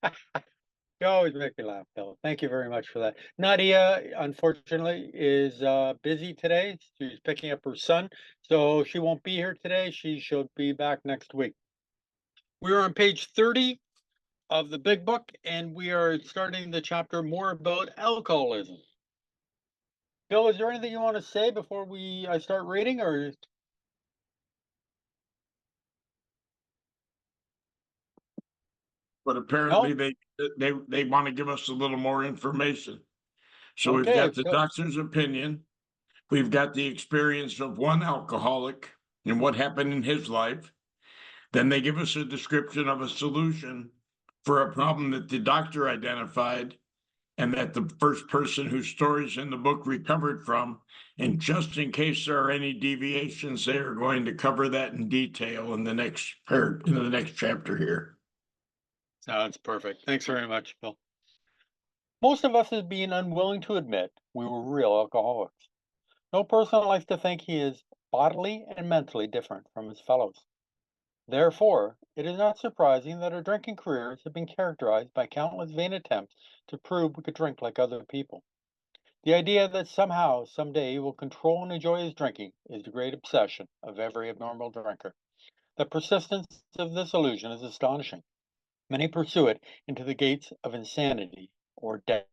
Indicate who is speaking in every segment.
Speaker 1: You always make me laugh, Bill. Thank you very much for that. Nadia, unfortunately, is busy today. She's picking up her son, so she won't be here today. She'll be back next week. We are on page 30 of the big book, and we are starting the chapter more about alcoholism. Bill, is there anything you want to say before I start reading, or
Speaker 2: But apparently
Speaker 1: no?
Speaker 2: they want to give us a little more information. So we've
Speaker 1: Okay,
Speaker 2: got the
Speaker 1: Bill.
Speaker 2: doctor's opinion, we've got the experience of one alcoholic and what happened in his life. Then they give us a description of a solution for a problem that the doctor identified and that the first person whose stories in the book recovered from. And just in case there are any deviations, they are going to cover that in detail in the next chapter here.
Speaker 1: Sounds perfect. Thanks very much, Bill. Most of us is being unwilling to admit we were real alcoholics. No person likes to think he is bodily and mentally different from his fellows. Therefore, it is not surprising that our drinking careers have been characterized by countless vain attempts to prove we could drink like other people. The idea that somehow, someday, he will control and enjoy his drinking is the great obsession of every abnormal drinker. The persistence of this illusion is astonishing. Many pursue it into the gates of insanity or death.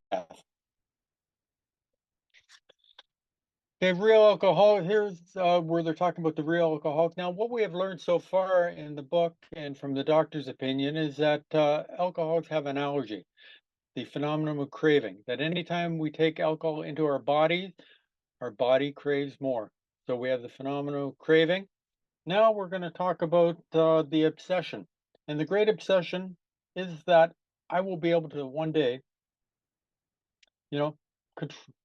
Speaker 1: Okay, real alcohol. Here's where they're talking about the real alcoholic. Now, what we have learned so far in the book and from the doctor's opinion is that alcoholics have an allergy, the phenomenon of craving, that anytime we take alcohol into our body craves more. So we have the phenomenon of craving. Now we're going to talk about the obsession. And the great obsession is that I will be able to one day, you know,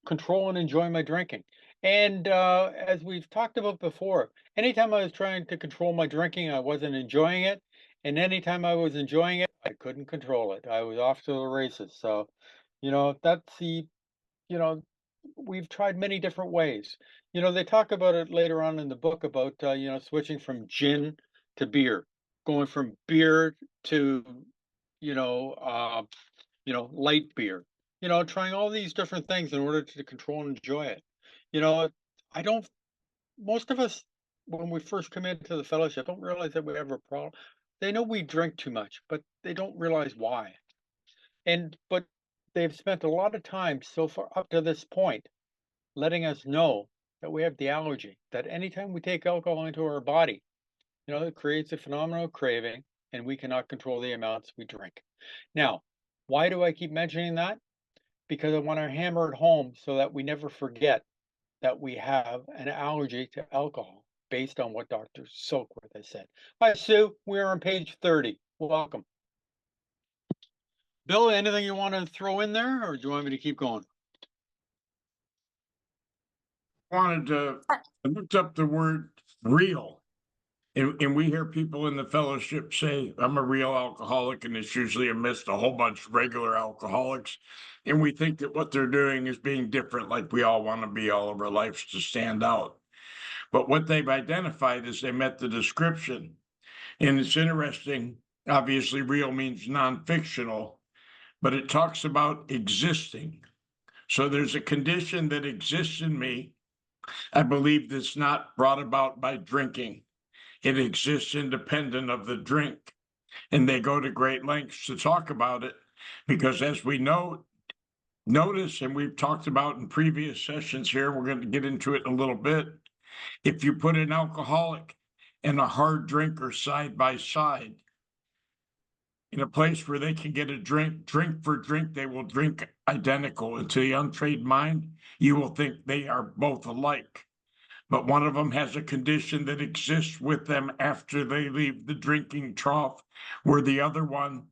Speaker 1: control and enjoy my drinking. And as we've talked about before, anytime I was trying to control my drinking, I wasn't enjoying it. And anytime I was enjoying it, I couldn't control it. I was off to the races. So, that's you know, we've tried many different ways. They talk about it later on in the book about, switching from gin to beer, going from beer to, you know, uh, light beer, trying all these different things in order to control and enjoy it. You know, I don't, most of us, when we first come into the fellowship, don't realize that we have a problem. They know we drink too much, but they don't realize why. But they've spent a lot of time so far up to this point letting us know that we have the allergy, that anytime we take alcohol into our body, it creates a phenomenal craving and we cannot control the amounts we drink. Now, why do I keep mentioning that? Because I want to hammer it home so that we never forget that we have an allergy to alcohol based on what Dr. Silkworth has said. Hi, Sue. We're on page 30. Welcome. Bill, anything you want to throw in there or do you want me to keep going?
Speaker 2: Wanted to I looked up the word real. And we hear people in the fellowship say, I'm a real alcoholic, and it's usually amidst a whole bunch of regular alcoholics. And we think that what they're doing is being different, like we all want to be all of our lives to stand out. But what they've identified is they met the description. And it's interesting. Obviously, real means non fictional, but it talks about existing. So there's a condition that exists in me, I believe, that's not brought about by drinking. It exists independent of the drink. And they go to great lengths to talk about it because, as we notice, and we've talked about in previous sessions here, we're going to get into it in a little bit. If you put an alcoholic and a hard drinker side by side in a place where they can get a drink for drink, they will drink identical. And to the untrained mind, you will think they are both alike. But one of them has a condition that exists with them after they leave the drinking trough, where the other one,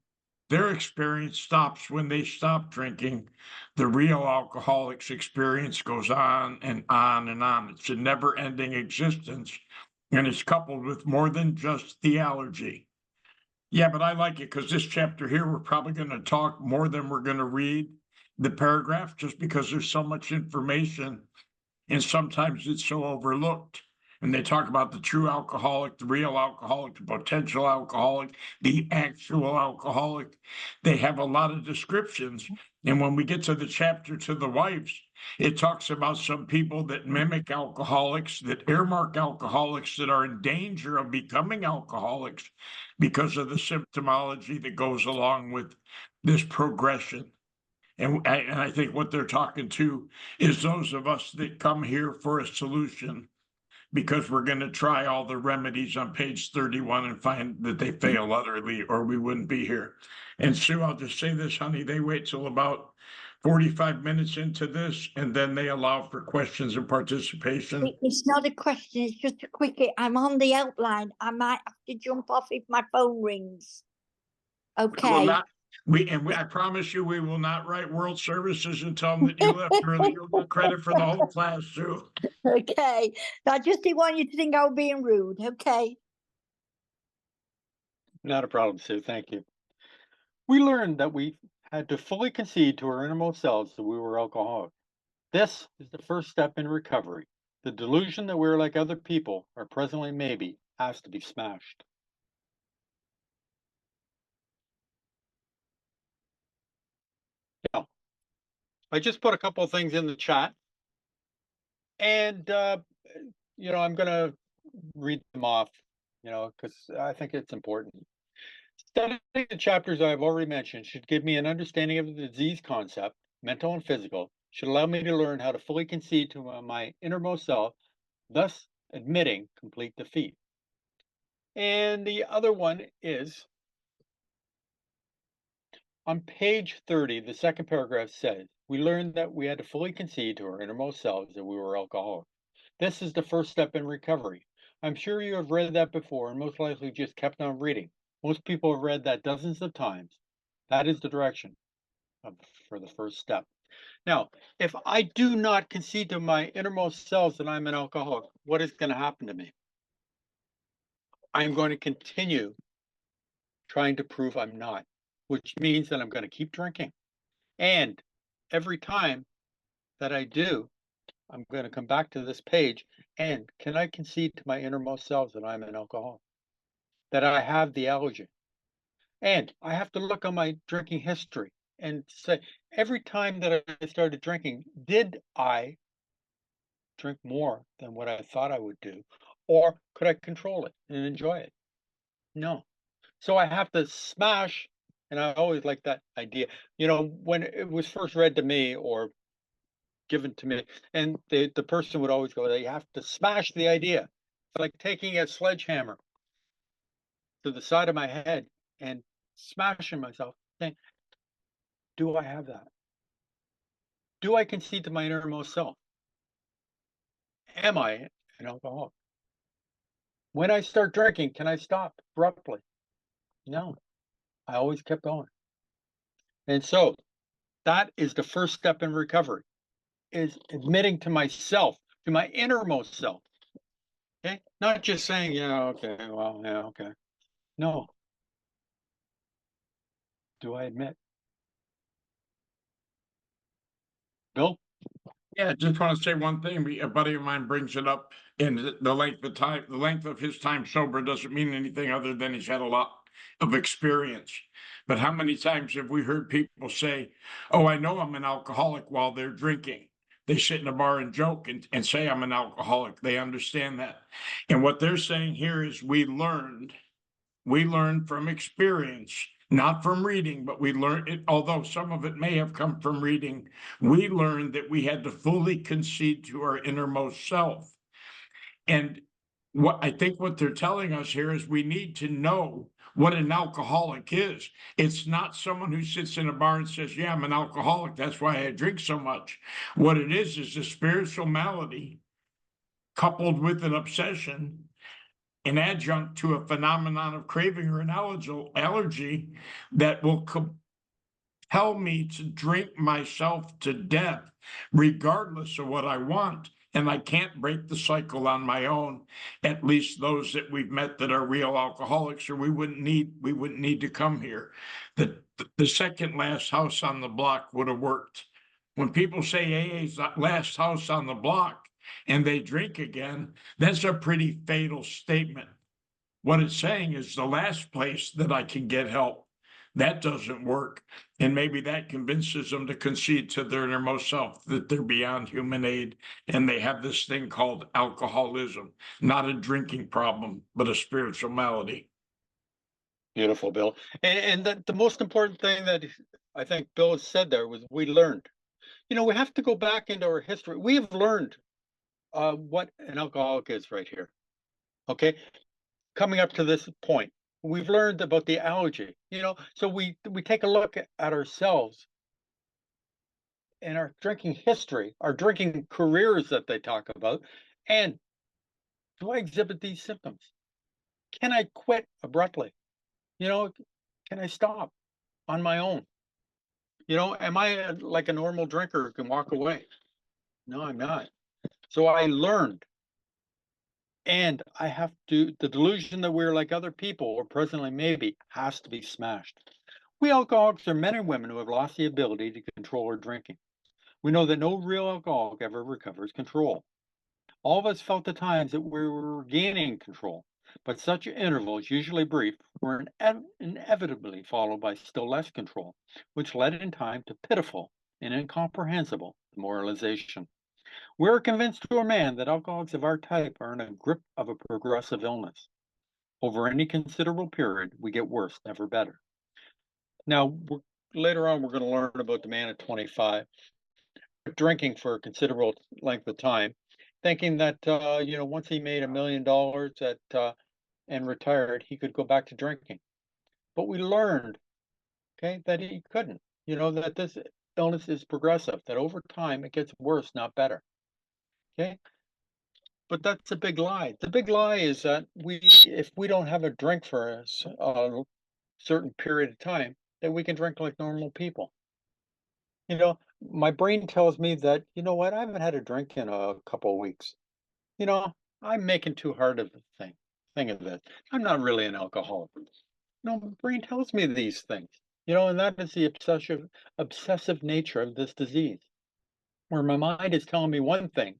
Speaker 2: their experience stops when they stop drinking. The real alcoholic's experience goes on and on and on. It's a never ending existence, and it's coupled with more than just the allergy. Yeah, but I like it because this chapter here, we're probably going to talk more than we're going to read the paragraph just because there's so much information and sometimes it's so overlooked. and they talk about the true alcoholic, the real alcoholic, the potential alcoholic, the actual alcoholic. They have a lot of descriptions. And when we get to the chapter to the wives, it talks about some people that mimic alcoholics, that earmark alcoholics, that are in danger of becoming alcoholics because of the symptomology that goes along with this progression. And I think what they're talking to is those of us that come here for a solution, because we're going to try all the remedies on page 31 and find that they fail utterly, or we wouldn't be here. And Sue, I'll just say this, honey, they wait till about 45 minutes into this, and then they allow for questions and participation.
Speaker 3: It's not a question, it's just a quickie. I'm on the outline. I might have to jump off if my phone rings.
Speaker 2: Will
Speaker 3: Okay.
Speaker 2: not, I promise you, we will not write World Services and tell them that you left early. You'll get credit for the whole class, Sue.
Speaker 3: Okay. I just didn't want you to think I was being rude. Okay.
Speaker 1: Not a problem, Sue. Thank you. We learned that we had to fully concede to our innermost selves that we were alcoholic. This is the first step in recovery. The delusion that we're like other people, or presently maybe, has to be smashed. Now, I just put a couple of things in the chat, and I'm going to read them off, because I think it's important. Studying the chapters I have already mentioned should give me an understanding of the disease concept, mental and physical, should allow me to learn how to fully concede to my innermost self, thus admitting complete defeat. And the other one is on page 30, the second paragraph says, we learned that we had to fully concede to our innermost selves that we were alcoholics. This is the first step in recovery. I'm sure you have read that before and most likely just kept on reading. Most people have read that dozens of times. That is the direction for the first step. Now, if I do not concede to my innermost selves that I'm an alcoholic, what is going to happen to me? I'm going to continue trying to prove I'm not, which means that I'm going to keep drinking. And every time that I do, I'm going to come back to this page and can I concede to my innermost selves that I'm an alcoholic, that I have the allergy? And I have to look on my drinking history and say, every time that I started drinking, did I drink more than what I thought I would do? Or could I control it and enjoy it? No. So I have to smash, and I always like that idea. When it was first read to me or given to me, and the person would always go, you have to smash the idea. It's like taking a sledgehammer to the side of my head and smashing myself, saying, do I have that? Do I concede to my innermost self? Am I an alcoholic? When I start drinking, can I stop abruptly? No, I always kept going. And so that is the first step in recovery, is admitting to myself, to my innermost self. Okay. Not just saying, okay, well, yeah, okay. No. Do I admit? Bill?
Speaker 2: Yeah, I just want to say one thing. A buddy of mine brings it up, and the length of his time sober doesn't mean anything other than he's had a lot of experience. But how many times have we heard people say, oh, I know I'm an alcoholic while they're drinking? They sit in a bar and joke and say I'm an alcoholic. They understand that. And what they're saying here is we learned from experience, not from reading, but we learned it, although some of it may have come from reading, we learned that we had to fully concede to our innermost self. And I think what they're telling us here is we need to know what an alcoholic is. It's not someone who sits in a bar and says, yeah, I'm an alcoholic, that's why I drink so much. What it is a spiritual malady coupled with an obsession, an adjunct to a phenomenon of craving or an allergy that will compel me to drink myself to death, regardless of what I want. And I can't break the cycle on my own. At least those that we've met that are real alcoholics, or we wouldn't need to come here. The second last house on the block would have worked. When people say AA is the last house on the block, and they drink again, that's a pretty fatal statement. What it's saying is the last place that I can get help, that doesn't work. And maybe that convinces them to concede to their innermost self that they're beyond human aid and they have this thing called alcoholism, not a drinking problem, but a spiritual malady.
Speaker 1: Beautiful, Bill. And the most important thing that I think Bill has said there was we learned. We have to go back into our history. We have learned what an alcoholic is right here. Okay, coming up to this point, we've learned about the allergy. So we take a look at ourselves and our drinking history, our drinking careers that they talk about, and do I exhibit these symptoms? Can I quit abruptly? You know, can I stop on my own? Am I like a normal drinker who can walk away? No, I'm not. So I learned, and I have to, the delusion that we're like other people, or presently maybe, has to be smashed. We alcoholics are men and women who have lost the ability to control our drinking. We know that no real alcoholic ever recovers control. All of us felt the times that we were gaining control, but such intervals, usually brief, were inevitably followed by still less control, which led in time to pitiful and incomprehensible demoralization. We are convinced to a man that alcoholics of our type are in a grip of a progressive illness. Over any considerable period, we get worse, never better. Now, later on, we're going to learn about the man at 25 drinking for a considerable length of time, thinking that once he made $1 million and retired, he could go back to drinking. But we learned, okay, that he couldn't. That this illness is progressive. That over time it gets worse, not better. Okay, but that's a big lie. The big lie is that if we don't have a drink for a certain period of time, that we can drink like normal people. My brain tells me that, what, I haven't had a drink in a couple of weeks. You know, I'm making too hard of a thing of it. I'm not really an alcoholic. No, my brain tells me these things. And that is the obsessive nature of this disease, where my mind is telling me one thing,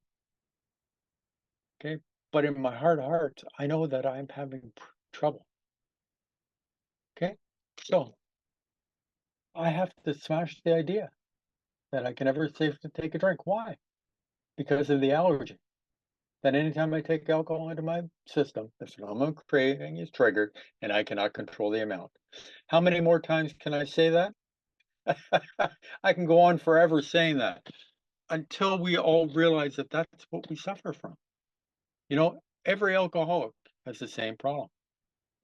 Speaker 1: okay, but in my heart of hearts, I know that I'm having trouble. Okay, so I have to smash the idea that I can ever safely take a drink. Why? Because of the allergy. That anytime I take alcohol into my system, the phenomenon craving is triggered and I cannot control the amount. How many more times can I say that? I can go on forever saying that until we all realize that that's what we suffer from. Every alcoholic has the same problem,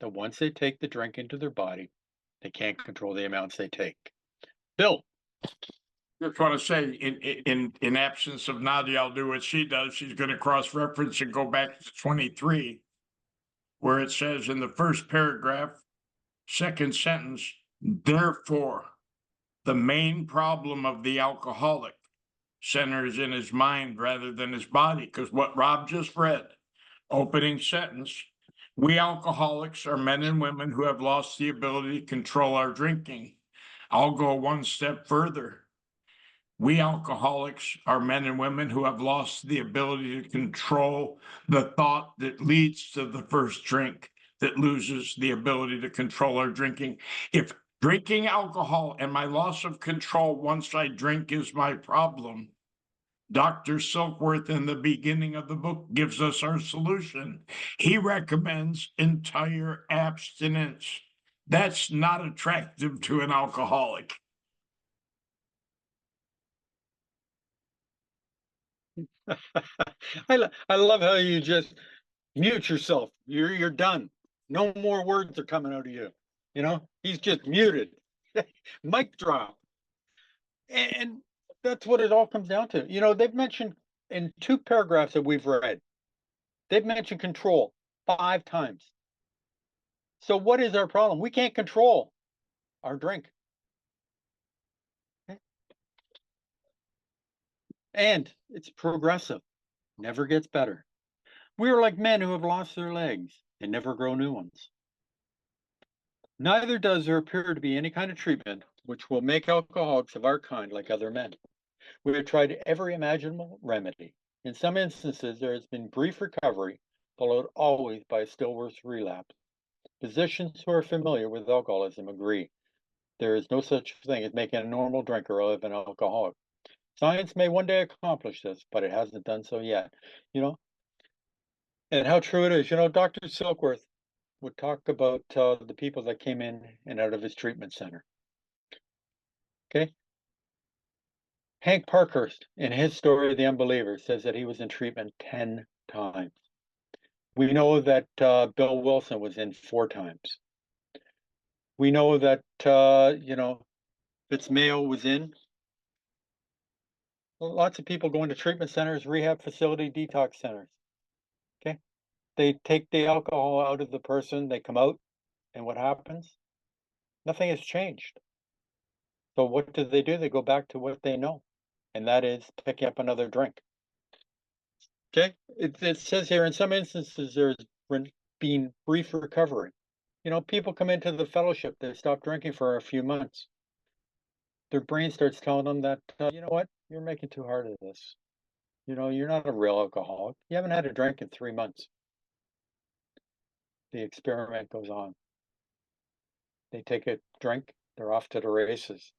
Speaker 1: that once they take the drink into their body, they can't control the amounts they take. Bill.
Speaker 2: Just want to say, in absence of Nadia, I'll do what she does. She's going to cross-reference and go back to 23, where it says in the first paragraph, second sentence, therefore, the main problem of the alcoholic centers in his mind rather than his body. Because what Rob just read, opening sentence, we alcoholics are men and women who have lost the ability to control our drinking. I'll go one step further. We alcoholics are men and women who have lost the ability to control the thought that leads to the first drink, that loses the ability to control our drinking. If drinking alcohol and my loss of control once I drink is my problem, Dr. Silkworth in the beginning of the book gives us our solution. He recommends entire abstinence. That's not attractive to an alcoholic.
Speaker 1: I love how you just mute yourself. You're done. No more words are coming out of you. He's just muted. Mic drop. And that's what it all comes down to. They've mentioned in 2 paragraphs that we've read, they've mentioned control 5 times. So what is our problem? We can't control our drink. Okay? And it's progressive, never gets better. We are like men who have lost their legs and never grow new ones. Neither does there appear to be any kind of treatment which will make alcoholics of our kind like other men. We have tried every imaginable remedy, In some instances, there has been brief recovery, followed always by a still worse relapse. Physicians who are familiar with alcoholism agree there is no such thing as making a normal drinker out of an alcoholic. Science may one day accomplish this, but it hasn't done so yet. You know, and how true it is. Dr. Silkworth would talk about the people that came in and out of his treatment center. Okay. Hank Parkhurst, in his story, The Unbeliever, says that he was in treatment 10 times. We know that Bill Wilson was in 4 times. We know that, Fitzmayo was in. Lots of people going to treatment centers, rehab facility, detox centers. Okay. They take the alcohol out of the person, they come out, and what happens? Nothing has changed. So what do? They go back to what they know, and that is picking up another drink. Okay? It says here, in some instances, there's been brief recovery. People come into the fellowship, they stop drinking for a few months. Their brain starts telling them that, you know what, you're making too hard of this. You're not a real alcoholic. You haven't had a drink in 3 months. The experiment goes on. They take a drink, they're off to the races.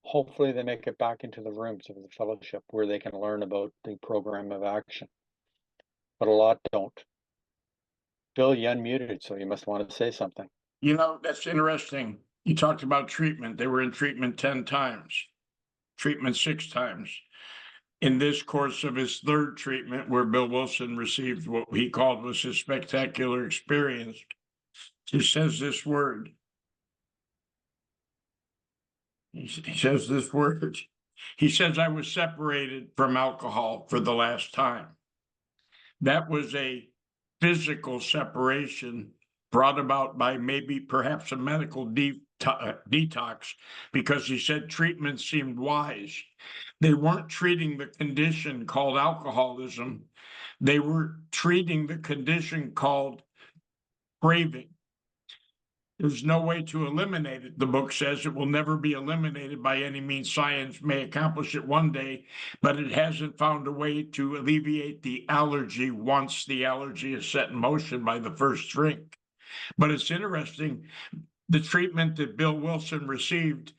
Speaker 1: Hopefully, they make it back into the rooms of the fellowship where they can learn about the program of action. But a lot don't. Bill, you unmuted, so you must want to say something.
Speaker 2: That's interesting. You talked about treatment. They were in treatment 10 times, treatment 6 times. In this course of his third treatment, where Bill Wilson received what he called was his spectacular experience, he says this word. He says this word. He says, I was separated from alcohol for the last time. That was a physical separation brought about by maybe perhaps a medical detox, because he said treatment seemed wise. They weren't treating the condition called alcoholism. They were treating the condition called craving. There's no way to eliminate it. The book says it will never be eliminated by any means. Science may accomplish it one day, but it hasn't found a way to alleviate the allergy once the allergy is set in motion by the first drink. But it's interesting, the treatment that Bill Wilson received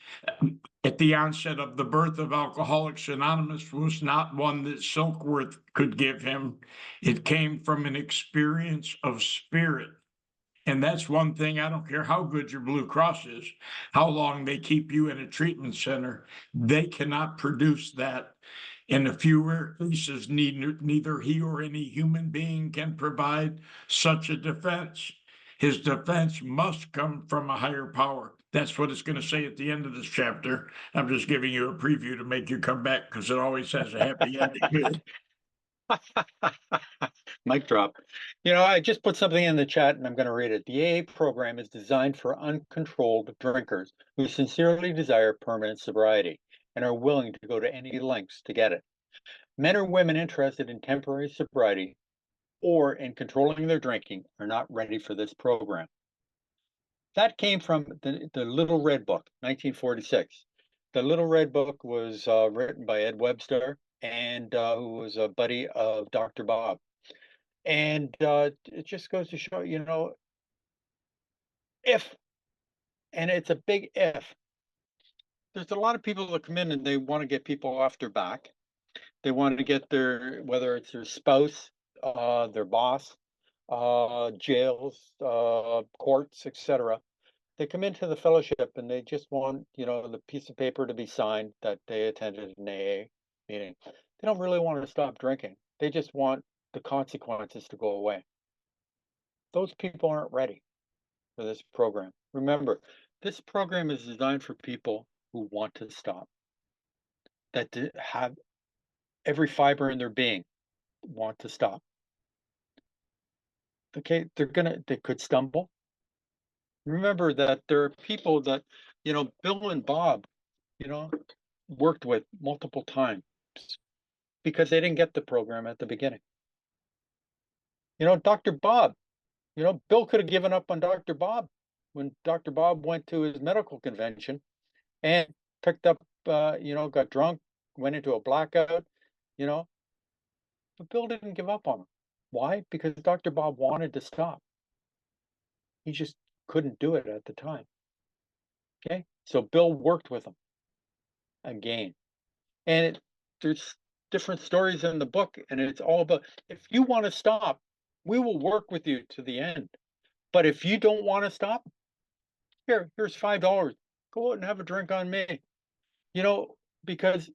Speaker 2: at the onset of the birth of Alcoholics Anonymous was not one that Silkworth could give him. It came from an experience of spirit. And that's one thing, I don't care how good your Blue Cross is, how long they keep you in a treatment center, they cannot produce that. In a few rare cases, neither he or any human being can provide such a defense. His defense must come from a higher power. That's what it's going to say at the end of this chapter. I'm just giving you a preview to make you come back, because it always has a happy ending.
Speaker 1: Mic drop. I just put something in the chat and I'm going to read it. The AA program is designed for uncontrolled drinkers who sincerely desire permanent sobriety and are willing to go to any lengths to get it. Men or women interested in temporary sobriety or in controlling their drinking are not ready for this program. That came from the Little Red Book, 1946. The Little Red Book was written by Ed Webster, and who was a buddy of Dr. Bob. And it just goes to show, if, and it's a big if, there's a lot of people that come in and they want to get people off their back. They want to get whether it's their spouse, their boss, jails, courts, etc. They come into the fellowship and they just want, the piece of paper to be signed that they attended an AA meeting. They don't really want to stop drinking. They just want the consequences to go away. Those people aren't ready for this program. Remember, this program is designed for people who want to stop, that have every fiber in their being want to stop. Okay, they could stumble. Remember that there are people that, Bill and Bob, worked with multiple times because they didn't get the program at the beginning. Dr. Bob, Bill could have given up on Dr. Bob when Dr. Bob went to his medical convention and picked up, got drunk, went into a blackout, But Bill didn't give up on him. Why? Because Dr. Bob wanted to stop. He just couldn't do it at the time. Okay. So Bill worked with him again. And there's different stories in the book, and it's all about if you want to stop, we will work with you to the end. But if you don't want to stop, here's $5. Go out and have a drink on me. You know, because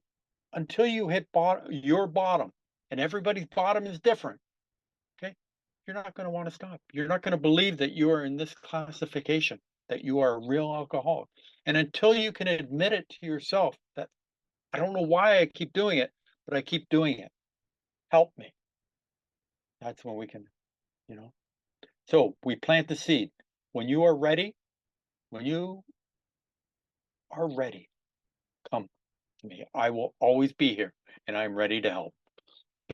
Speaker 1: until you hit your bottom, and everybody's bottom is different, okay, you're not going to want to stop. You're not going to believe that you are in this classification, that you are a real alcoholic. And until you can admit it to yourself that I don't know why I keep doing it, but I keep doing it. Help me. That's when we can, you know. So we plant the seed. When you are ready, when you are ready, come to me. I will always be here and I'm ready to help.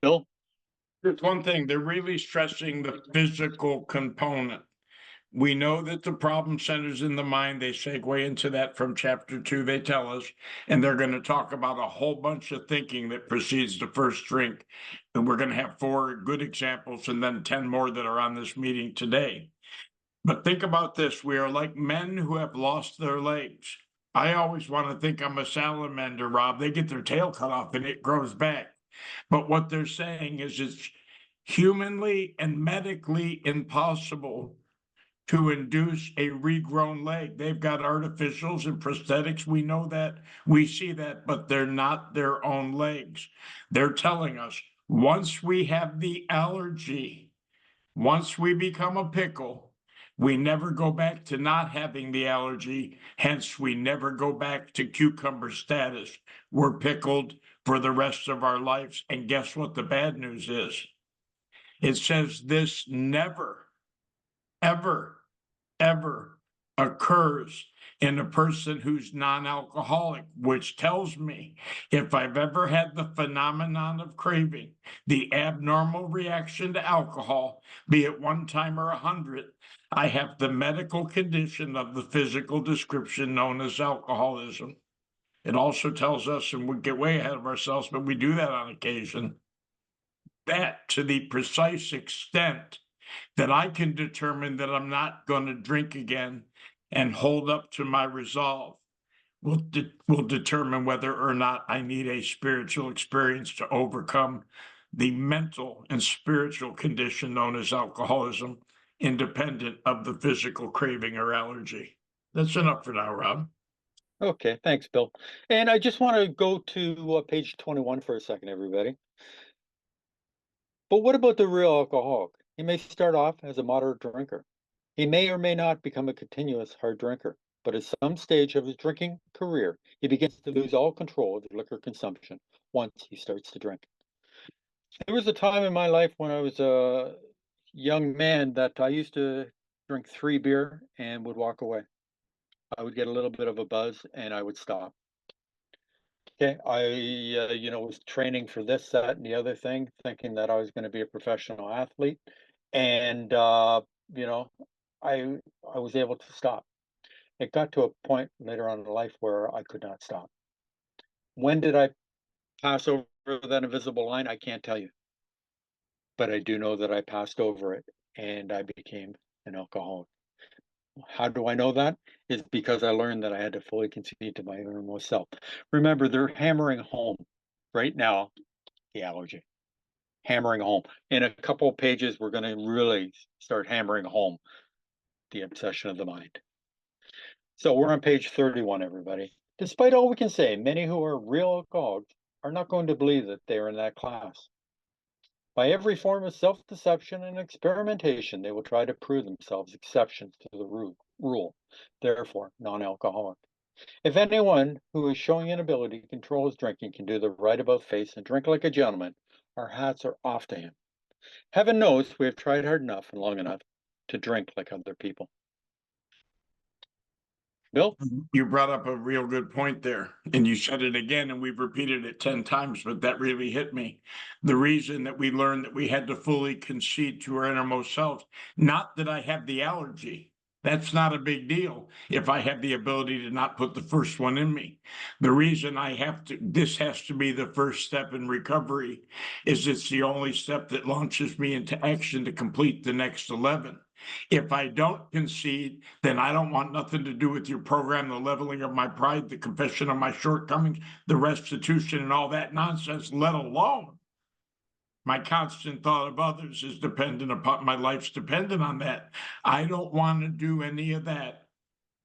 Speaker 1: Bill?
Speaker 2: There's one thing, they're really stressing the physical component. We know that the problem centers in the mind. They segue into that from chapter 2, they tell us, and they're going to talk about a whole bunch of thinking that precedes the first drink. And we're going to have 4 good examples and then 10 more that are on this meeting today. But think about this. We are like men who have lost their legs. I always want to think I'm a salamander, Rob. They get their tail cut off and it grows back. But what they're saying is it's humanly and medically impossible to induce a regrown leg. They've got artificials and prosthetics. We know that. We see that, but they're not their own legs. They're telling us once we have the allergy, once we become a pickle, we never go back to not having the allergy. Hence, we never go back to cucumber status. We're pickled for the rest of our lives. And guess what the bad news is? It says this never, ever, ever occurs in a person who's non-alcoholic, which tells me if I've ever had the phenomenon of craving, the abnormal reaction to alcohol, be it 1 time or 100, I have the medical condition of the physical description known as alcoholism. It also tells us, and we get way ahead of ourselves, but we do that on occasion, that to the precise extent that I can determine that I'm not going to drink again and hold up to my resolve will determine whether or not I need a spiritual experience to overcome the mental and spiritual condition known as alcoholism, independent of the physical craving or allergy. That's enough for now, Rob.
Speaker 1: Okay, thanks, Bill. And I just want to go to page 21 for a second, everybody. But what about the real alcoholic? He may start off as a moderate drinker. He may or may not become a continuous hard drinker, but at some stage of his drinking career, he begins to lose all control of liquor consumption once he starts to drink. There was a time in my life when I was a young man that I used to drink 3 beer and would walk away. I would get a little bit of a buzz and I would stop. Okay, I was training for this, that, and the other thing, thinking that I was going to be a professional athlete, and you know, I was able to stop. It got to a point later on in life where I could not stop. When did I pass over that invisible line? I can't tell you, but I do know that I passed over it, and I became an alcoholic. How do I know that? Is because I learned that I had to fully concede to my innermost self. Remember, they're hammering home right now the allergy, hammering home. In a couple of pages, we're going to really start hammering home the obsession of the mind. So we're on page 31, everybody. Despite all we can say, many who are real alcoholics are not going to believe that they are in that class. By every form of self-deception and experimentation, they will try to prove themselves exceptions to the rule, therefore non-alcoholic. If anyone who is showing inability to control his drinking can do the right about face and drink like a gentleman, our hats are off to him. Heaven knows we have tried hard enough and long enough to drink like other people. Bill?
Speaker 2: You brought up a real good point there, and you said it again, and we've repeated it 10 times, but that really hit me. The reason that we learned that we had to fully concede to our innermost self, not that I have the allergy, That's not a big deal if I have the ability to not put the first one in me. The reason this has to be the first step in recovery is it's the only step that launches me into action to complete the next 11. If I don't concede, then I don't want nothing to do with your program, the leveling of my pride, the confession of my shortcomings, the restitution, and all that nonsense, let alone my constant thought of others is dependent upon my life's dependent on that. I don't want to do any of that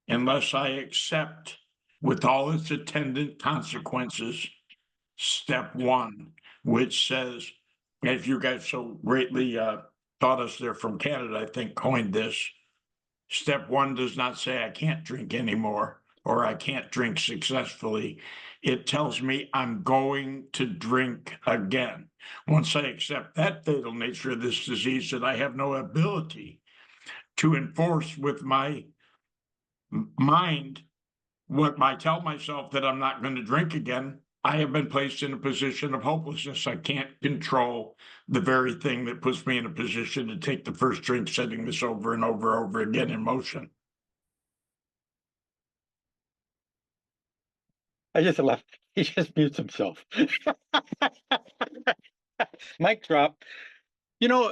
Speaker 2: unless I accept with all its attendant consequences, step one, which says, as you guys so greatly taught us there from Canada, I think coined this, step one does not say I can't drink anymore or I can't drink successfully. It tells me I'm going to drink again. Once I accept that fatal nature of this disease, that I have no ability to enforce with my mind what I tell myself that I'm not going to drink again, I have been placed in a position of hopelessness. I can't control the very thing that puts me in a position to take the first drink, setting this over and over and over again in motion.
Speaker 1: I just left. He just mutes himself. Mic drop. You know,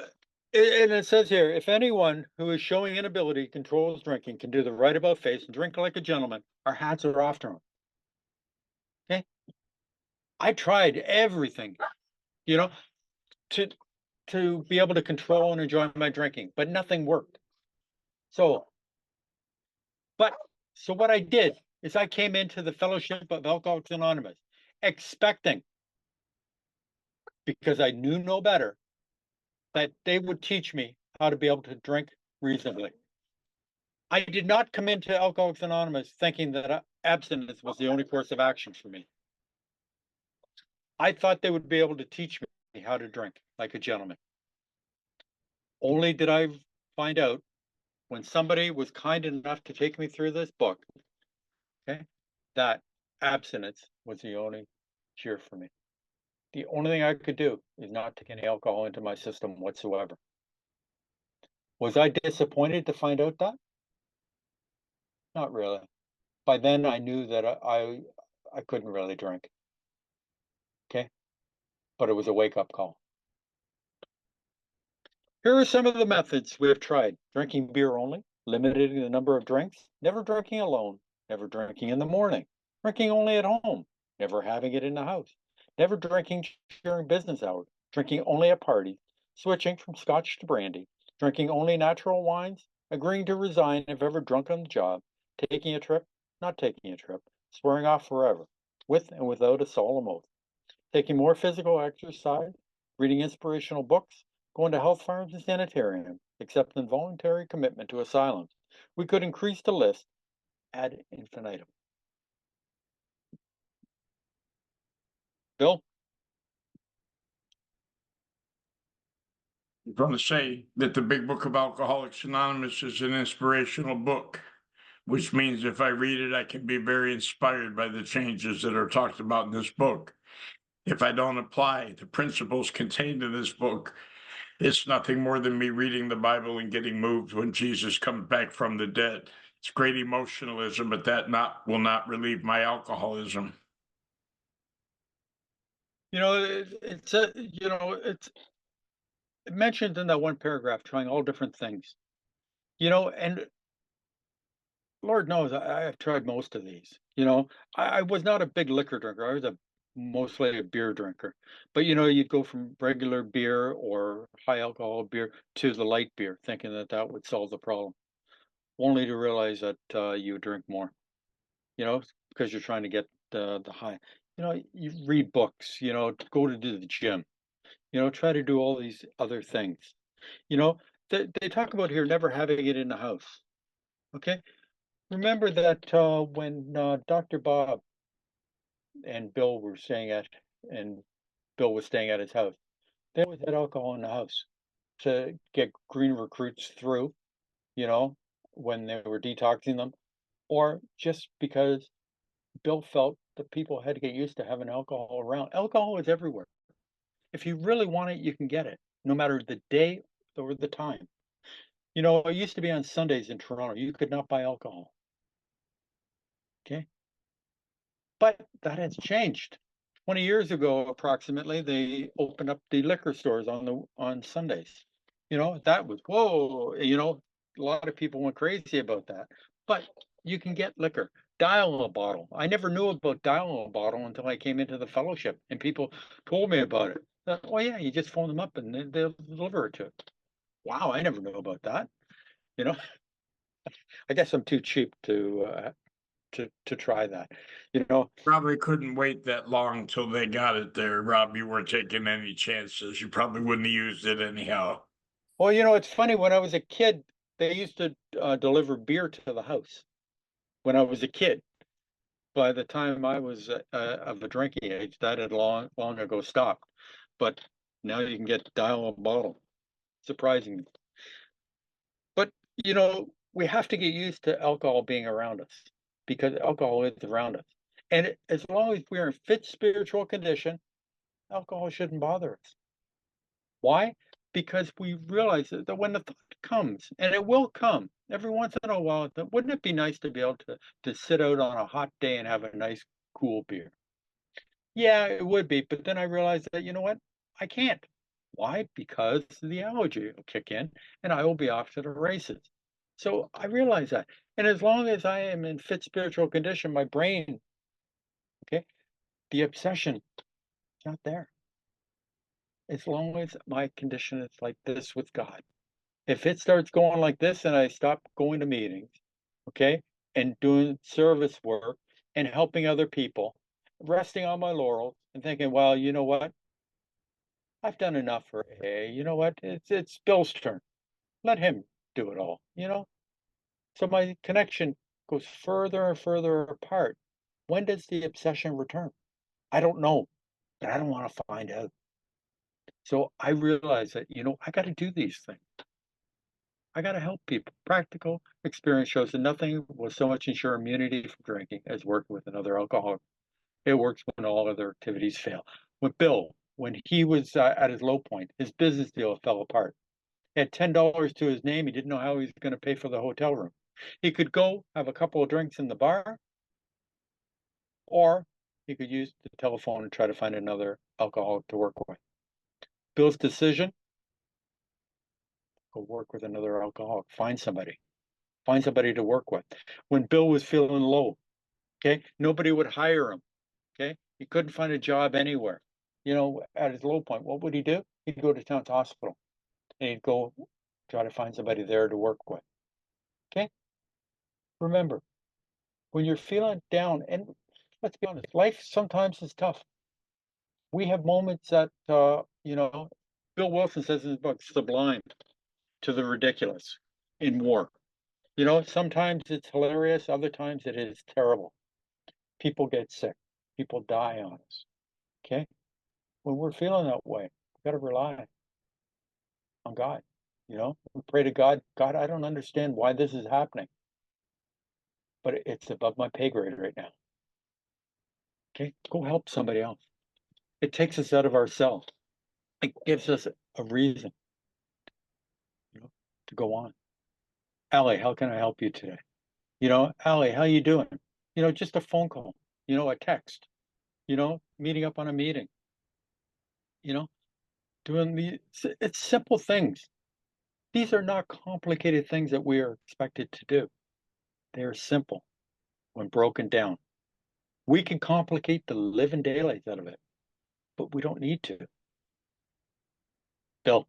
Speaker 1: and it says here, if anyone who is showing inability to control his drinking can do the right about face and drink like a gentleman, our hats are off to him. Okay. I tried everything, you know, to be able to control and enjoy my drinking, but nothing worked. So, but so what I did is I came into the Fellowship of Alcoholics Anonymous expecting, because I knew no better, that they would teach me how to be able to drink reasonably. I did not come into Alcoholics Anonymous thinking that abstinence was the only course of action for me. I thought they would be able to teach me how to drink like a gentleman. Only did I find out when somebody was kind enough to take me through this book, okay, that abstinence was the only cure for me. The only thing I could do is not take any alcohol into my system whatsoever. Was I disappointed to find out that? Not really. By then I knew that I couldn't really drink. Okay. But it was a wake up call. Here are some of the methods we have tried: drinking beer only, limiting the number of drinks, never drinking alone, never drinking in the morning, drinking only at home, never having it in the house, never drinking during business hours, drinking only at parties, switching from scotch to brandy, drinking only natural wines, agreeing to resign if ever drunk on the job, taking a trip, not taking a trip, swearing off forever, with and without a solemn oath, taking more physical exercise, reading inspirational books, going to health farms and sanitariums, except involuntary commitment to asylums. We could increase the list ad infinitum. Bill?
Speaker 2: I'm going to say that the Big Book of Alcoholics Anonymous is an inspirational book, which means if I read it, I can be very inspired by the changes that are talked about in this book. If I don't apply the principles contained in this book, it's nothing more than me reading the Bible and getting moved when Jesus comes back from the dead. It's great emotionalism, but that will not relieve my alcoholism.
Speaker 1: You know, it's mentioned in that one paragraph, trying all different things. And Lord knows I've tried most of these. I was not a big liquor drinker. I was mostly a beer drinker. But you'd go from regular beer or high alcohol beer to the light beer, thinking that that would solve the problem, only to realize that you drink more. Because you're trying to get the high. You read books. Go to do the gym. Try to do all these other things. You know, they talk about here never having it in the house. Okay. Remember that when Dr. Bob and Bill were staying and Bill was staying at his house, they always had alcohol in the house to get green recruits through, you know, when they were detoxing them, or just because Bill felt that people had to get used to having alcohol around. Alcohol is everywhere. If you really want it, you can get it, no matter the day or the time. You know, it used to be on Sundays in Toronto, you could not buy alcohol, okay? But that has changed. 20 years ago, approximately, they opened up the liquor stores on Sundays. You know, that was whoa, you know, a lot of people went crazy about that. But you can get liquor. Dial a bottle. I never knew about dial a bottle until I came into the fellowship and people told me about it. Oh yeah, you just phone them up and they'll deliver it to you. Wow, I never knew about that. You know, I guess I'm too cheap to try that. You know,
Speaker 2: Probably couldn't wait that long till they got it there, Rob. You weren't taking any chances. You probably wouldn't have used it anyhow.
Speaker 1: well, you know, it's funny, when I was a kid, they used to, deliver beer to the house when I was a kid. By the time I was, of a drinking age, that had long ago stopped, but now you can get dial a bottle, surprising. But, you know, we have to get used to alcohol being around us because alcohol is around us, and as long as we're in fit spiritual condition, alcohol shouldn't bother us. Why? Because we realize that when the thought comes, and it will come every once in a while, that wouldn't it be nice to be able to sit out on a hot day and have a nice cool beer? Yeah, it would be, but then I realized that, you know what? I can't. Why? Because the allergy will kick in and I will be off to the races. So I realize that. And as long as I am in fit spiritual condition, my brain, okay, the obsession not there. As long as my condition is like this with God. If it starts going like this and I stop going to meetings, okay, and doing service work and helping other people, resting on my laurels and thinking, well, you know what? I've done enough for A. You know what? It's Bill's turn. Let him do it all, you know? So my connection goes further and further apart. When does the obsession return? I don't know, but I don't want to find out. So I realize that, you know, I got to do these things. I gotta help people. Practical experience shows that nothing will so much ensure immunity from drinking as working with another alcoholic. It works when all other activities fail. With Bill, when he was at his low point, his business deal fell apart. He had $10 to his name. He didn't know how he was going to pay for the hotel room. He could go have a couple of drinks in the bar, or he could use the telephone and try to find another alcoholic to work with. Bill's decision: go work with another alcoholic. Find somebody to work with. When Bill was feeling low, okay, nobody would hire him. Okay, he couldn't find a job anywhere. You know, at his low point, what would he do? He'd go to town's hospital and he'd go try to find somebody there to work with. Okay, remember, when you're feeling down, and let's be honest, life sometimes is tough. We have moments that, you know, Bill Wilson says in his book, sublime to the ridiculous in war. You know, sometimes it's hilarious, other times it is terrible. People get sick, people die on us. Okay. When we're feeling that way, we got to rely on God. You know, we pray to God. God, I don't understand why this is happening, but it's above my pay grade right now. Okay, go help somebody else. It takes us out of ourselves. It gives us a reason, you know, to go on. Allie, how can I help you today? You know, Allie, how you doing? You know, just a phone call. You know, a text. You know, meeting up on a meeting. You know, doing it's simple things. These are not complicated things that we are expected to do. They are simple when broken down. We can complicate the living daylights out of it, but we don't need to. Bill.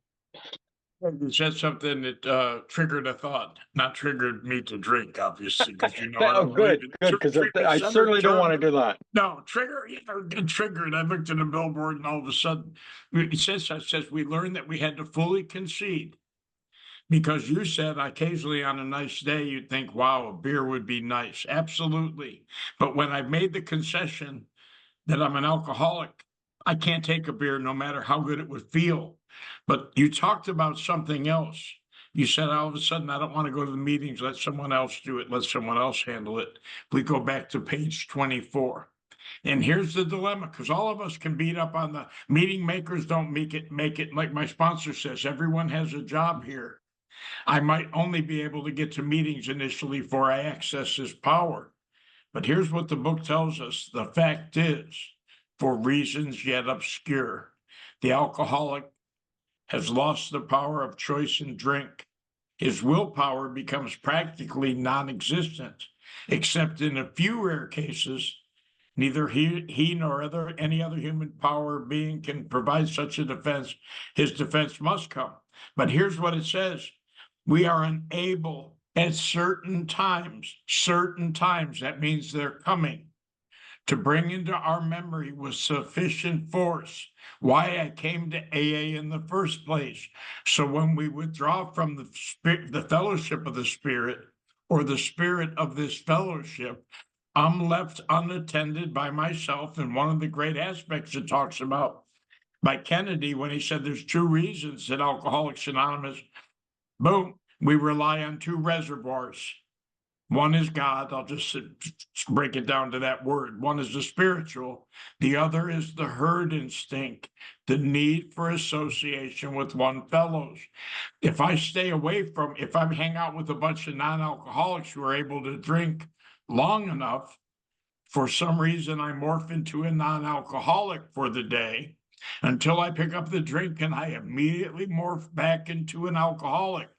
Speaker 2: You said something that triggered a thought, not triggered me to drink, obviously, because you know I
Speaker 1: Oh,
Speaker 2: don't believe
Speaker 1: good,
Speaker 2: in
Speaker 1: good, because
Speaker 2: treatment
Speaker 1: I
Speaker 2: center
Speaker 1: certainly don't want to
Speaker 2: term.
Speaker 1: do that.
Speaker 2: No, trigger, you know, get triggered. I looked at a billboard and all of a sudden it says we learned that we had to fully concede. Because you said occasionally on a nice day, you'd think, wow, a beer would be nice. Absolutely. But when I've made the concession that I'm an alcoholic, I can't take a beer no matter how good it would feel. But you talked about something else. You said all of a sudden, I don't want to go to the meetings, let someone else do it, let someone else handle it. We go back to page 24. And here's the dilemma, because all of us can beat up on the meeting makers don't make it. Like my sponsor says, everyone has a job here. I might only be able to get to meetings initially before I access his power. But here's what the book tells us. The fact is, for reasons yet obscure, the alcoholic has lost the power of choice in drink. His willpower becomes practically non-existent, except in a few rare cases. Neither he nor any other human power or being can provide such a defense. His defense must come. But here's what it says. We are unable at certain times, that means they're coming, to bring into our memory with sufficient force why I came to AA in the first place. So when we withdraw from the fellowship of the Spirit, or the spirit of this fellowship, I'm left unattended by myself. And one of the great aspects it talks about by Kennedy, when he said there's two reasons that Alcoholics Anonymous, boom, we rely on two reservoirs. One is God. I'll just break it down to that word. One is the spiritual. The other is the herd instinct, the need for association with one fellows. If I hang out with a bunch of non-alcoholics who are able to drink long enough, for some reason I morph into a non-alcoholic for the day until I pick up the drink and I immediately morph back into an alcoholic.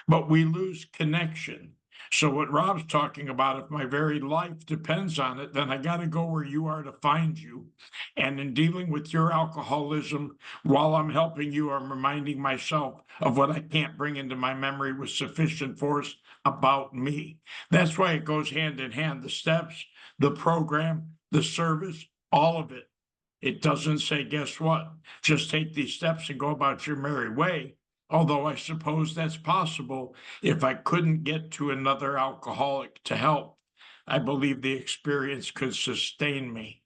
Speaker 2: But we lose connection. So what Rob's talking about, if my very life depends on it, then I got to go where you are to find you. And in dealing with your alcoholism, while I'm helping you, I'm reminding myself of what I can't bring into my memory with sufficient force about me. That's why it goes hand in hand, the steps, the program, the service, all of it. It doesn't say, guess what? Just take these steps and go about your merry way. Although I suppose that's possible if I couldn't get to another alcoholic to help. I believe the experience could sustain me.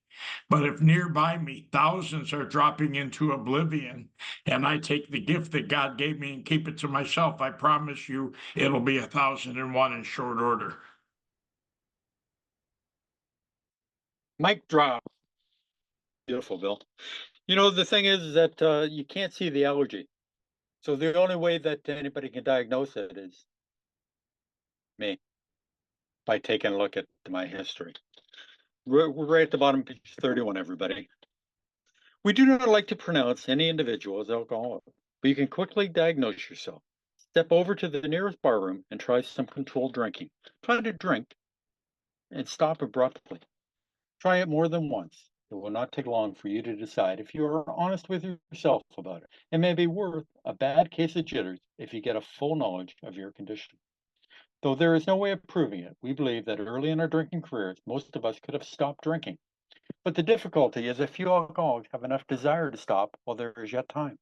Speaker 2: But if nearby me thousands are dropping into oblivion and I take the gift that God gave me and keep it to myself, I promise you it'll be 1,001 in short order.
Speaker 1: Mic drop. Beautiful, Bill. You know, the thing is that you can't see the allergy. So the only way that anybody can diagnose it is me, by taking a look at my history. We're right at the bottom, page 31, everybody. We do not like to pronounce any individual as alcoholic, but you can quickly diagnose yourself. Step over to the nearest bar room and try some controlled drinking. Try to drink and stop abruptly. Try it more than once. It will not take long for you to decide if you are honest with yourself about it. It may be worth a bad case of jitters if you get a full knowledge of your condition. Though there is no way of proving it, we believe that early in our drinking careers, most of us could have stopped drinking. But the difficulty is that few alcoholics have enough desire to stop while there is yet time.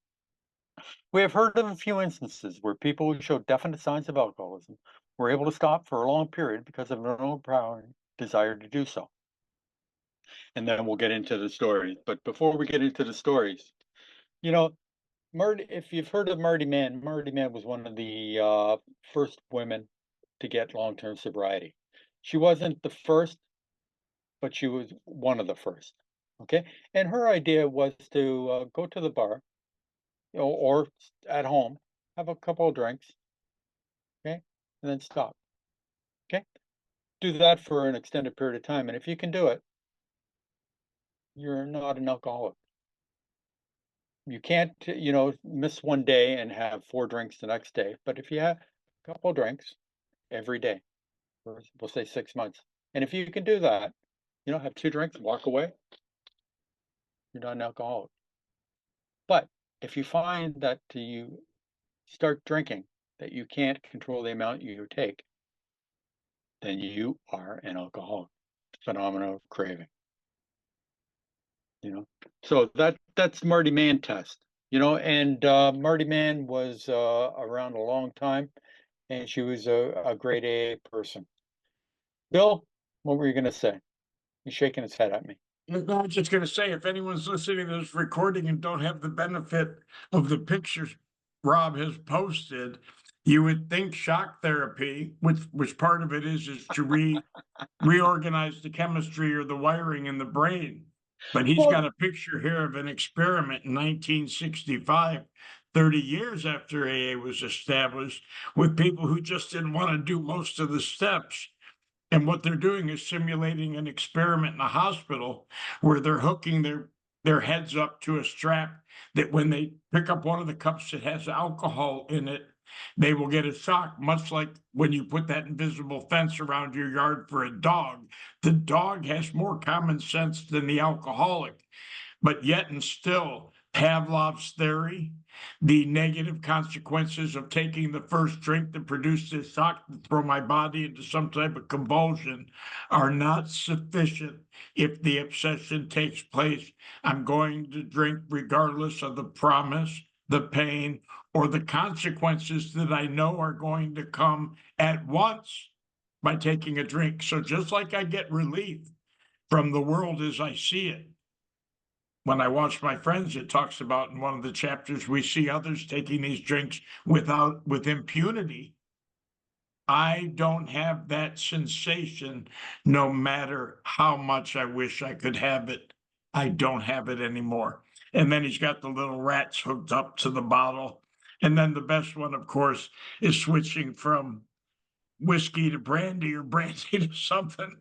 Speaker 1: We have heard of a few instances where people who showed definite signs of alcoholism were able to stop for a long period because of an overpowering desire to do so. And then we'll get into the stories. But before we get into the stories, you know, Marty, if you've heard of Marty Mann was one of the first women to get long-term sobriety. She wasn't the first, but she was one of the first. Okay, and her idea was to go to the bar, or at home, have a couple of drinks, okay, and then stop. Okay, do that for an extended period of time, and if you can do it, you're not an alcoholic. You can't, miss one day and have 4 drinks the next day, but if you have a couple of drinks every day, for, we'll say 6 months, and if you can do that, have 2 drinks, walk away, you're not an alcoholic. But if you find that you start drinking, that you can't control the amount you take, then you are an alcoholic. Phenomenon of craving. So that's Marty Mann test. And Marty Mann was around a long time, and she was a grade A person. Bill, what were you going to say? He's shaking his head at me.
Speaker 2: No, I was just going to say, if anyone's listening to this recording and don't have the benefit of the pictures Rob has posted, you would think shock therapy, which part of it is to reorganize the chemistry or the wiring in the brain. But he's got a picture here of an experiment in 1965 30 years after AA was established with people who just didn't want to do most of the steps. And what they're doing is simulating an experiment in a hospital where they're hooking their heads up to a strap that when they pick up one of the cups that has alcohol in it, they will get a shock, much like when you put that invisible fence around your yard for a dog. The dog has more common sense than the alcoholic, but yet and still, Pavlov's theory, the negative consequences of taking the first drink that produced this shock to throw my body into some type of convulsion are not sufficient. If the obsession takes place, I'm going to drink regardless of the promise, the pain, or the consequences that I know are going to come at once by taking a drink. So just like I get relief from the world as I see it, when I watch my friends, it talks about in one of the chapters, we see others taking these drinks with impunity. I don't have that sensation, no matter how much I wish I could have it. I don't have it anymore. And then he's got the little rats hooked up to the bottle. And then the best one, of course, is switching from whiskey to brandy or brandy to something.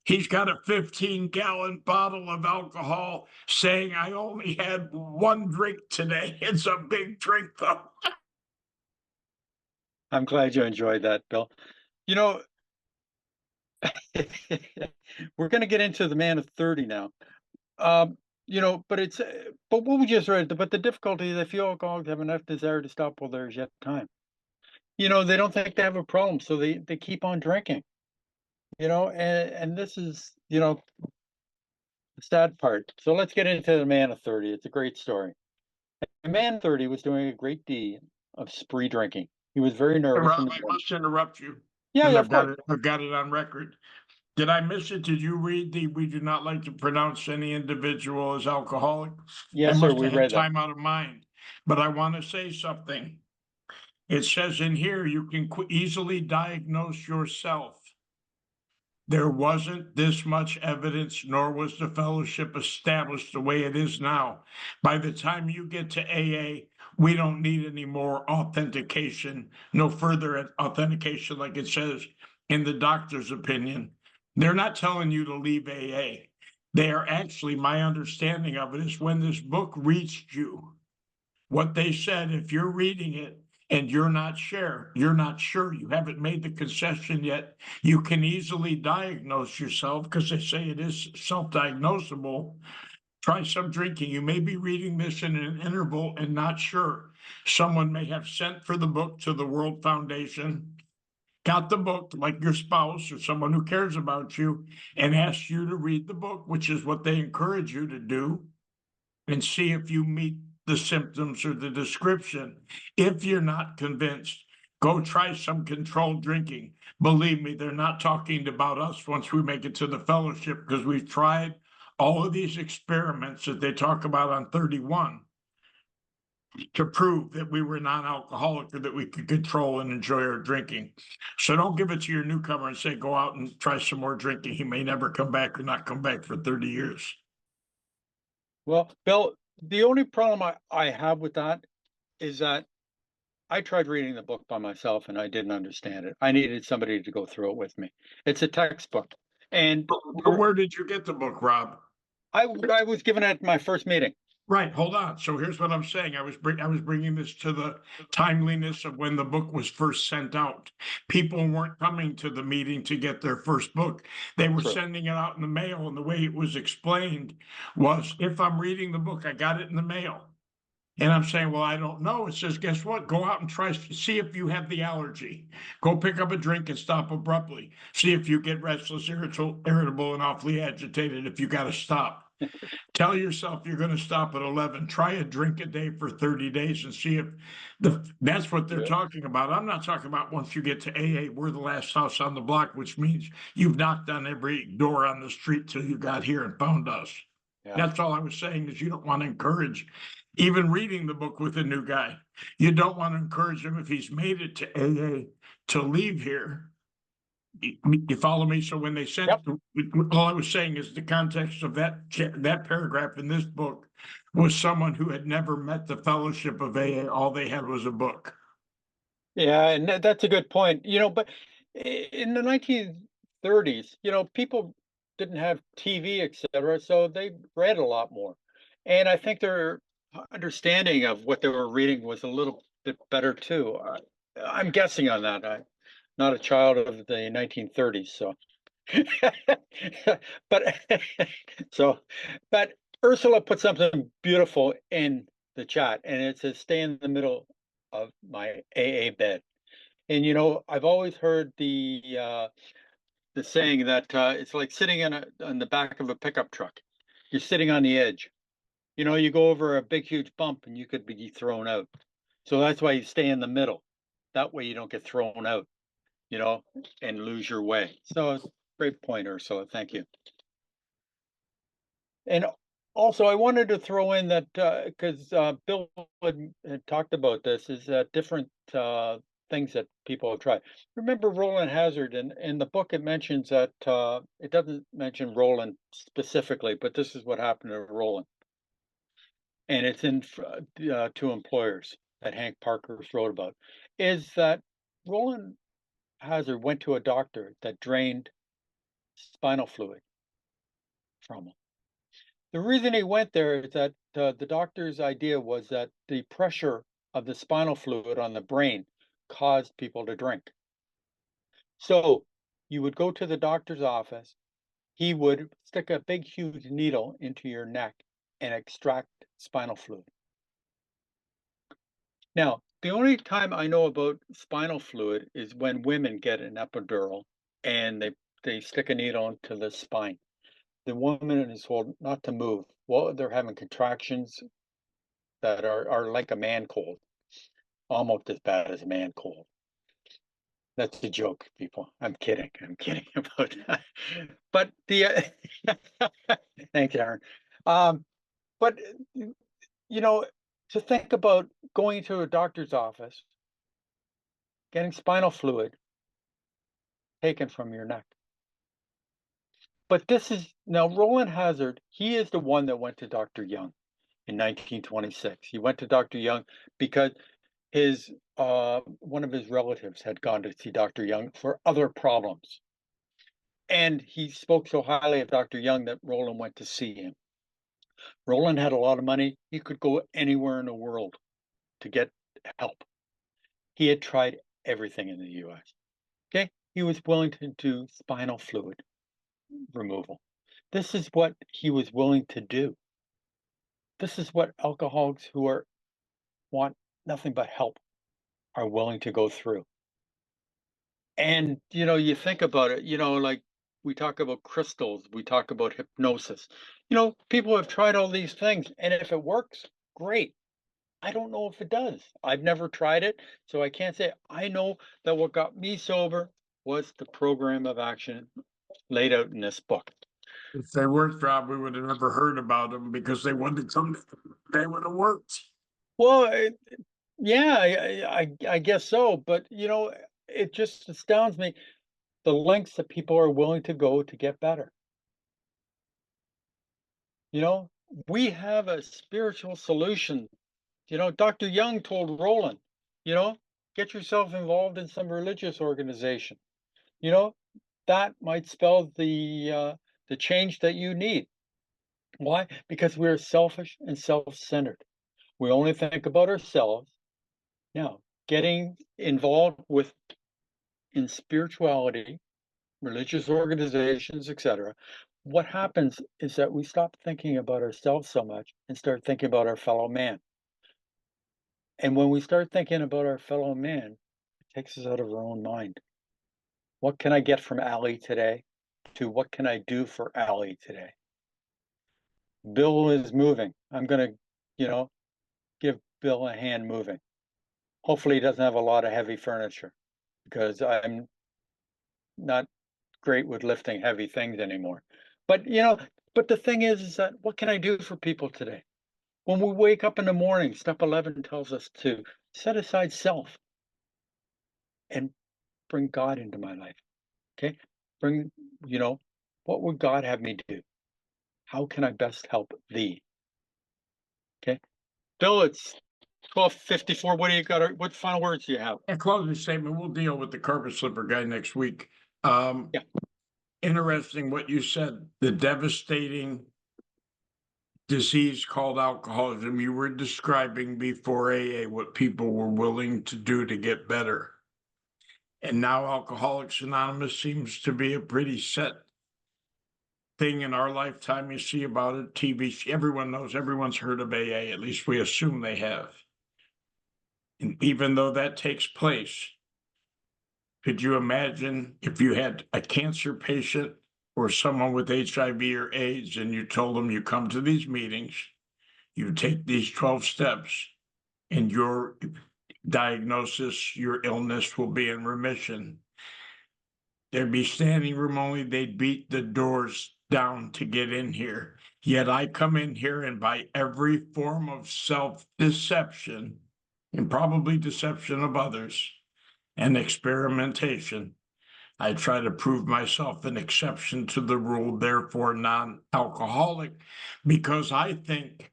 Speaker 2: He's got a 15-gallon bottle of alcohol saying, I only had one drink today. It's a big drink, though.
Speaker 1: I'm glad you enjoyed that, Bill. You know, we're going to get into the man of 30 now. But but what we just read, but the difficulty is I feel alcoholics have enough desire to stop while there's yet time. They don't think they have a problem, so they keep on drinking, and this is, the sad part. So let's get into the man of 30. It's a great story. A man of 30 was doing a great deal of spree drinking. He was very nervous in
Speaker 2: Rob,
Speaker 1: the
Speaker 2: I
Speaker 1: morning.
Speaker 2: must interrupt you.
Speaker 1: Yeah,
Speaker 2: And
Speaker 1: yeah, of course.
Speaker 2: I've got it on record. Did I miss it? Did you read we do not like to pronounce any individual as alcoholic? I
Speaker 1: Yes, sir,
Speaker 2: must
Speaker 1: we
Speaker 2: have had
Speaker 1: read that.
Speaker 2: time out of mind, but I want to say something. It says in here, you can easily diagnose yourself. There wasn't this much evidence, nor was the fellowship established the way it is now. By the time you get to AA, we don't need any more authentication, no further authentication, like it says in the doctor's opinion. They're not telling you to leave AA. They are actually, my understanding of it is when this book reached you, what they said, if you're reading it and you're not sure, you haven't made the concession yet, you can easily diagnose yourself because they say it is self-diagnosable. Try some drinking. You may be reading this in an interval and not sure. Someone may have sent for the book to the World Foundation, got the book like your spouse or someone who cares about you, and asked you to read the book, which is what they encourage you to do, and see if you meet the symptoms or the description. If you're not convinced, go try some controlled drinking. Believe me, they're not talking about us once we make it to the fellowship, because we've tried all of these experiments that they talk about on 31 to prove that we were non-alcoholic or that we could control and enjoy our drinking. So don't give it to your newcomer and say, go out and try some more drinking. He may never come back or not come back for 30 years.
Speaker 1: Well, Bill, the only problem I have with that is that I tried reading the book by myself and I didn't understand it. I needed somebody to go through it with me. It's a textbook. And
Speaker 2: But where did you get the book, Rob?
Speaker 1: I was given it at my first meeting.
Speaker 2: Right, hold on. So here's what I'm saying. I was bringing this to the timeliness of when the book was first sent out. People weren't coming to the meeting to get their first book. They were
Speaker 1: True.
Speaker 2: sending it out in the mail, and the way it was explained was, if I'm reading the book, I got it in the mail. And I'm saying, well, I don't know. It says, guess what? Go out and try, see if you have the allergy. Go pick up a drink and stop abruptly. See if you get restless, irritable, and awfully agitated if you got to stop. Tell yourself you're going to stop at 11. Try a drink a day for 30 days and see if that's what they're talking about. I'm not talking about once you get to AA, we're the last house on the block, which means you've knocked on every door on the street till you got here and found us.
Speaker 1: Yeah.
Speaker 2: That's all I was saying, is you don't want to encourage even reading the book with a new guy. You don't want to encourage him, if he's made it to AA, to leave here you follow me? So when they said,
Speaker 1: Yep.
Speaker 2: all I was saying is the context of that paragraph in this book was someone who had never met the fellowship of AA. All they had was a book.
Speaker 1: Yeah, and that's a good point. But in the 1930s, people didn't have TV, etc., so they read a lot more. And I think their understanding of what they were reading was a little bit better too. I'm guessing on that. I'm not a child of the 1930s, so but so but Ursula put something beautiful in the chat, and it says, "Stay in the middle of my AA bed." And I've always heard the saying that it's like sitting on the back of a pickup truck. You're sitting on the edge. You go over a big, huge bump, and you could be thrown out. So that's why you stay in the middle. That way you don't get thrown out, you know, and lose your way. So it's a great point, Ursula. Thank you. And also, I wanted to throw in that because Bill had talked about this, is different things that people have tried. Remember Roland Hazard, and in the book it mentions that it doesn't mention Roland specifically, but this is what happened to Roland, and it's in Two Employers that Hank Parker wrote about. Is that Roland Hazard went to a doctor that drained spinal fluid from him. The reason he went there is that the doctor's idea was that the pressure of the spinal fluid on the brain caused people to drink. So you would go to the doctor's office, he would stick a big, huge needle into your neck and extract spinal fluid. Now, the only time I know about spinal fluid is when women get an epidural and they stick a needle into the spine. The woman is told not to move. Well, they're having contractions that are like a man cold, almost as bad as a man cold. That's a joke, people. I'm kidding. I'm kidding about that. But thanks, Aaron. But you know, to think about going to a doctor's office, getting spinal fluid taken from your neck. But this is now Roland Hazard. He is the one that went to Dr. Young in 1926. He went to Dr. Young because his one of his relatives had gone to see Dr. Young for other problems. And he spoke so highly of Dr. Young that Roland went to see him. Roland had a lot of money. He could go anywhere in the world to get help. He had tried everything in the US. Okay. He was willing to do spinal fluid removal. This is what he was willing to do. This is what alcoholics who want nothing but help are willing to go through. And you think about it, like we talk about crystals, we talk about hypnosis. People have tried all these things, and if it works, great. I don't know if it does. I've never tried it, so I can't say. I know that what got me sober was the program of action laid out in this book.
Speaker 2: If they worked, Rob, we would have never heard about them because they wouldn't come. They would have worked.
Speaker 1: Well, yeah, I guess so, but it just astounds me the lengths that people are willing to go to get better. You know, we have a spiritual solution. Dr. Young told Roland, you know, get yourself involved in some religious organization. You know, that might spell the change that you need. Why? Because we're selfish and self-centered. We only think about ourselves. Now, getting involved in spirituality, religious organizations, etc., what happens is that we stop thinking about ourselves so much and start thinking about our fellow man. And when we start thinking about our fellow man, it takes us out of our own mind. What can I get from Allie today? To what can I do for Allie today? Bill is moving. I'm going to, give Bill a hand moving. Hopefully, he doesn't have a lot of heavy furniture because I'm not great with lifting heavy things anymore. But, but the thing is that what can I do for people today? When we wake up in the morning, step 11 tells us to set aside self and bring God into my life. Okay. Bring, what would God have me do? How can I best help thee? Okay. Bill, it's 12:54. What do you got? What final words do you have?
Speaker 2: A closing statement, we'll deal with the carpet slipper guy next week. Yeah. Interesting what you said, the devastating disease called alcoholism. You were describing before AA what people were willing to do to get better. And now Alcoholics Anonymous seems to be a pretty set thing in our lifetime. You see about it, TV, everyone knows, everyone's heard of AA, at least we assume they have. And even though that takes place, could you imagine if you had a cancer patient or someone with HIV or AIDS and you told them you come to these meetings, you take these 12 steps, and your diagnosis, your illness will be in remission? There'd be standing room only. They'd beat the doors down to get in here. Yet I come in here and by every form of self-deception and probably deception of others and experimentation, I try to prove myself an exception to the rule, therefore non-alcoholic, because I think,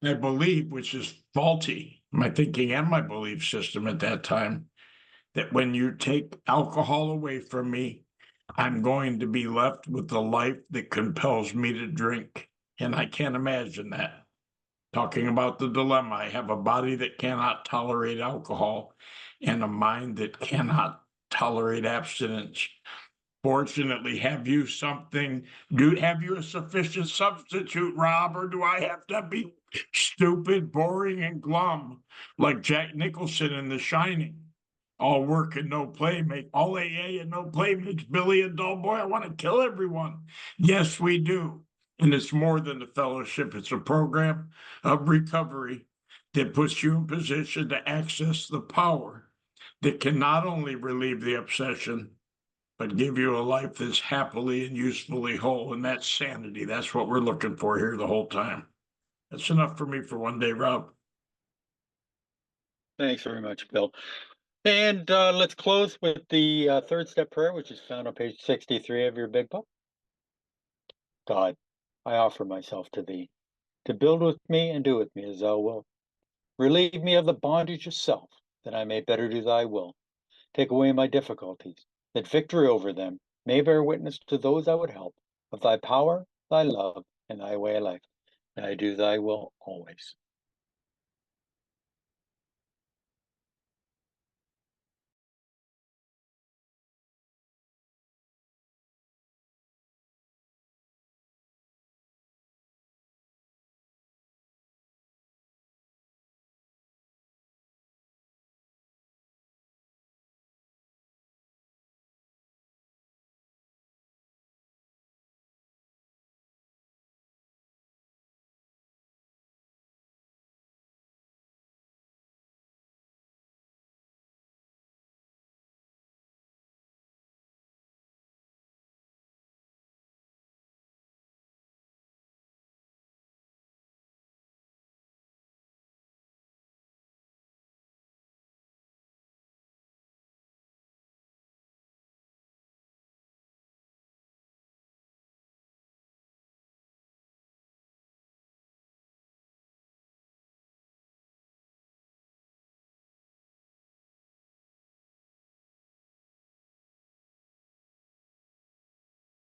Speaker 2: I believe, which is faulty, my thinking and my belief system at that time, that when you take alcohol away from me, I'm going to be left with a life that compels me to drink. And I can't imagine that. Talking about the dilemma, I have a body that cannot tolerate alcohol and a mind that cannot tolerate abstinence. Fortunately, have you a sufficient substitute, Rob, or do I have to be stupid, boring, and glum like Jack Nicholson in The Shining? All work and no play all AA and no play makes Billy a dull boy. I want to kill everyone. Yes, we do. And it's more than a fellowship. It's a program of recovery that puts you in position to access the power that can not only relieve the obsession, but give you a life that's happily and usefully whole. And that's sanity. That's what we're looking for here the whole time. That's enough for me for one day, Rob.
Speaker 1: Thanks very much, Bill. And let's close with the third step prayer, which is found on page 63 of your big book. God, I offer myself to thee, to build with me and do with me as thou wilt. Relieve me of the bondage of self, that I may better do thy will. Take away my difficulties, that victory over them may bear witness to those I would help of thy power, thy love, and thy way of life. And I do thy will always.